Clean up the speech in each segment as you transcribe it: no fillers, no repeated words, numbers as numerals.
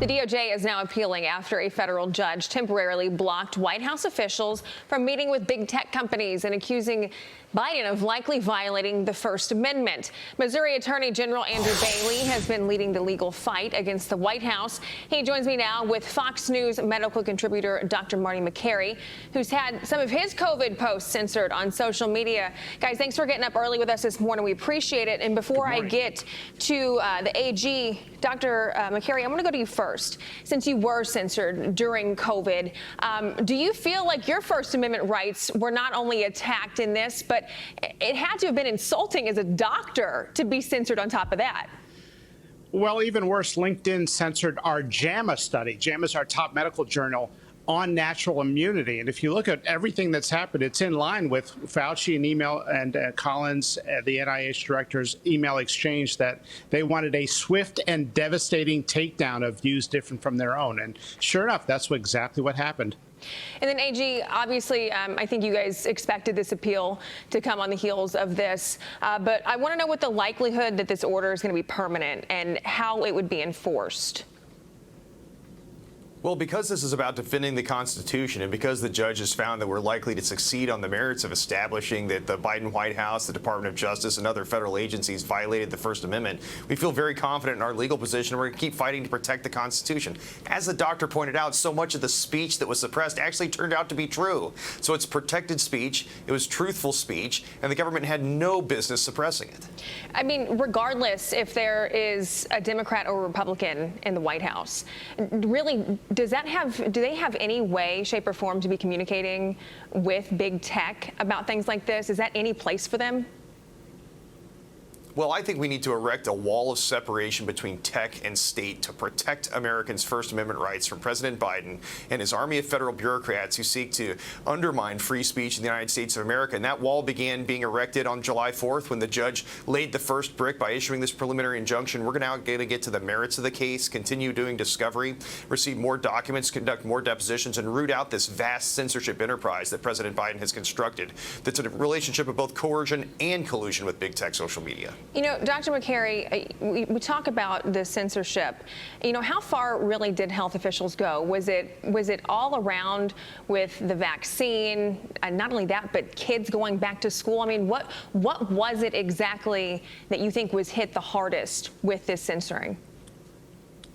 The DOJ is now appealing after a federal judge temporarily blocked White House officials from meeting with big tech companies and accusing Biden of likely violating the First Amendment. Missouri Attorney General Andrew Bailey has been leading the legal fight against the White House. He joins me now with Fox News medical contributor Dr. Marty Makary, who's had some of his COVID posts censored on social media. Guys, thanks for getting up early with us this morning. We appreciate it. And before I get to the AG, Dr. Makary, I'm going to go to you first. Since you were censored during COVID, do you feel like your First Amendment rights were not only attacked in this, but it had to have been insulting as a doctor to be censored on top of that? Well, even worse, LinkedIn censored our JAMA study. JAMA is our top medical journal on natural immunity. And if you look at everything that's happened, it's in line with Fauci and email and Collins, the NIH director's email exchange that they wanted a swift and devastating takedown of views different from their own. And sure enough, that's exactly what happened. And then, AG, obviously, I think you guys expected this appeal to come on the heels of this. But I want to know what the likelihood that this order is going to be permanent and how it would be enforced. Well, because this is about defending the Constitution and because the judges found that we're likely to succeed on the merits of establishing that the Biden White House, the Department of Justice, and other federal agencies violated the First Amendment, we feel very confident in our legal position. We're going to keep fighting to protect the Constitution. As the doctor pointed out, so much of the speech that was suppressed actually turned out to be true. So it's protected speech, it was truthful speech, and the government had no business suppressing it. I mean, regardless if there is a Democrat or Republican in the White House, really, do they have any way, shape, or form to be communicating with big tech about things like this? Is that any place for them? Well, I think we need to erect a wall of separation between tech and state to protect Americans' First Amendment rights from President Biden and his army of federal bureaucrats who seek to undermine free speech in the United States of America. And that wall began being erected on July 4th when the judge laid the first brick by issuing this preliminary injunction. We're now going to get to the merits of the case, continue doing discovery, receive more documents, conduct more depositions, and root out this vast censorship enterprise that President Biden has constructed that's a relationship of both coercion and collusion with big tech social media. You know, Dr. Makary, we talk about the censorship. You know, how far really did health officials go? Was it all around with the vaccine, and not only that, but kids going back to school? I mean, what was it exactly that you think was hit the hardest with this censoring?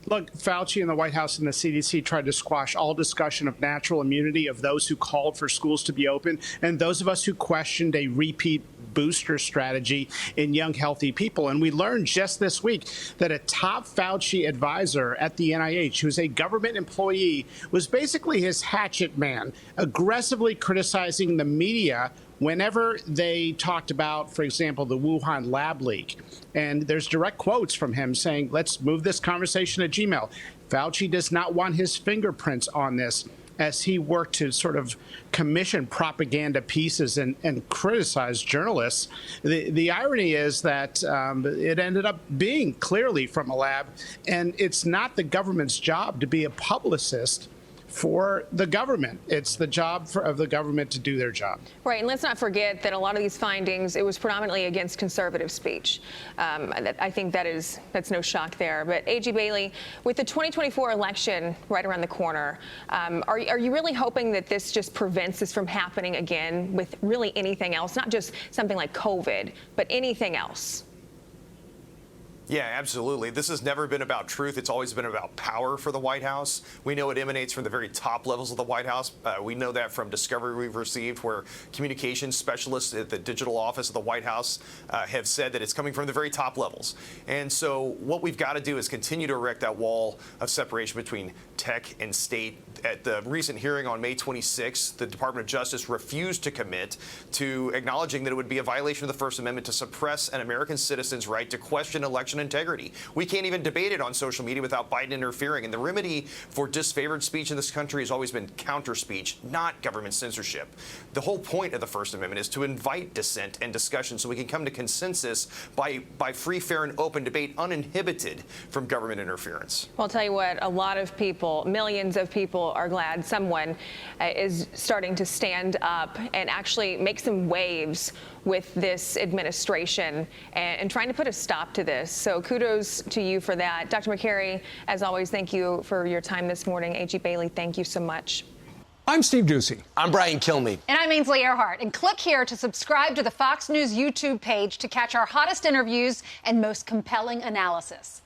Look, Fauci and the White House and the CDC tried to squash all discussion of natural immunity of those who called for schools to be open and those of us who questioned a repeat booster strategy in young, healthy people. And we learned just this week that a top Fauci advisor at the NIH, who's a government employee, was basically his hatchet man, aggressively criticizing the media whenever they talked about, for example, the Wuhan lab leak. And there's direct quotes from him saying, let's move this conversation to Gmail. Fauci does not want his fingerprints on this, as he worked to sort of commission propaganda pieces and criticize journalists. The irony is that it ended up being clearly from a lab, and it's not the government's job to be a publicist for the government. It's the job of the government to do their job. Right, and let's not forget that a lot of these findings, it was predominantly against conservative speech. I think that's no shock there. But A.G. Bailey, with the 2024 election right around the corner, are you really hoping that this just prevents this from happening again with really anything else, not just something like COVID, but anything else? Yeah, absolutely. This has never been about truth. It's always been about power for the White House. We know it emanates from the very top levels of the White House. We know that from discovery we've received where communications specialists at the digital office of the White House have said that it's coming from the very top levels. And so what we've got to do is continue to erect that wall of separation between tech and state. At the recent hearing on May 26th, the Department of Justice refused to commit to acknowledging that it would be a violation of the First Amendment to suppress an American citizen's right to question election integrity. We can't even debate it on social media without Biden interfering. And the remedy for disfavored speech in this country has always been counter speech, not government censorship. The whole point of the First Amendment is to invite dissent and discussion so we can come to consensus by free, fair, and open debate, uninhibited from government interference. Well, I'll tell you what, a lot of people, millions of people are glad someone is starting to stand up and actually make some waves with this administration and trying to put a stop to this. So kudos to you for that. Dr. Makary, as always, thank you for your time this morning. A.G. Bailey, thank you so much. I'm Steve Ducey. I'm Brian Kilmeade. And I'm Ainsley Earhart. And click here to subscribe to the Fox News YouTube page to catch our hottest interviews and most compelling analysis.